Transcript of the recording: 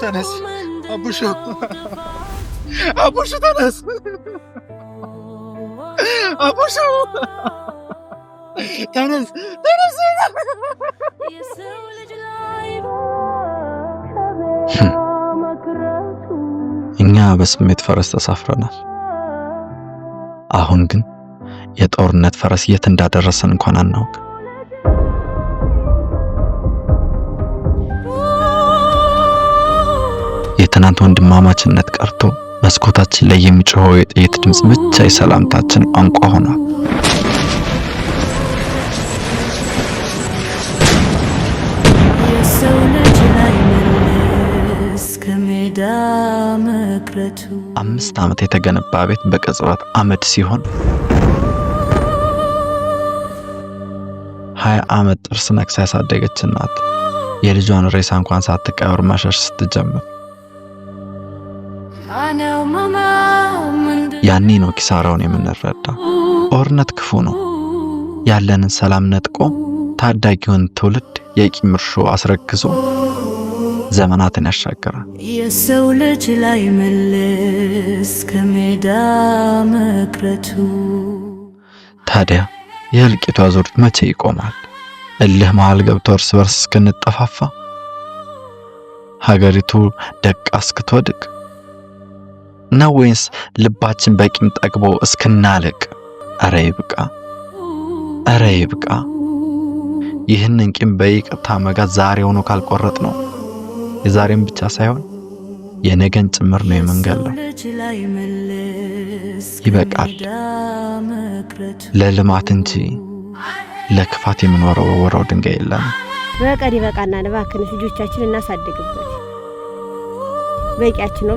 ተነስ አቡሹ ተነስ አቡሹ ተነስ እኛ በስሜት ፈረስ ተሳፍረናል። አሁን ግን የጦርነት ፈረስ የት እንዳደረሰን እንኳን አናውቅ። የትናንት ወንድማማችነት ቀርቶ መስኮታችን ላይ የሚጮኸው የጥይት ድምጽ ብቻ የሰላምታችን ቋንቋ ሆኗል። መቅረቱ 5 ዓመት የተገነባ ቤት በቅጽበት አመድ ሲሆን 20 ዓመት ጥርስ ነክሳ ያሳደገች እናት የልጇን ሬሳ እንኳን ሳትቀብር ማሸሽ ስትጀምር ያኔ ነው ኪሳራውን የምንረዳ። ጦርነት ክፉ ነው። ያለንን ሰላም ነጥቆ ታዳጊውን ትውልድ የቂም እርሾ አስረግዞ ዘመናትን ያሻገራል። የሰው ልጅ ላይ መለስ ከሜዳ መቅረቱ። ታዲያ የእልቂቱ አዙሪት መቼ ይቆማል? እልህ መሃል ገብቶ እርስ በርስ እስክንጠፋፋ፣ ሀገሪቱ ደቃ እስክትወድቅ ነው ወይስ ልባችን በቂም ጠግቦ እስክናልቅ? አረ ይብቃ፣ አረ ይብቃ። ይህንን ቂም በይቅርታ መጋዝ ዛሬውኑ ካልቆረጥ ነው የዛሬን ብቻ ሳይሆን የነገን ጭምር ነው የምንገለው። ይበቃል። ለልማት እንጂ ለክፋት የምንወረወረው ድንጋይ የለም። በቀሪ በቃና እባክህ ልጆቻችንን እናሳድግበት። በቂያችን ነው።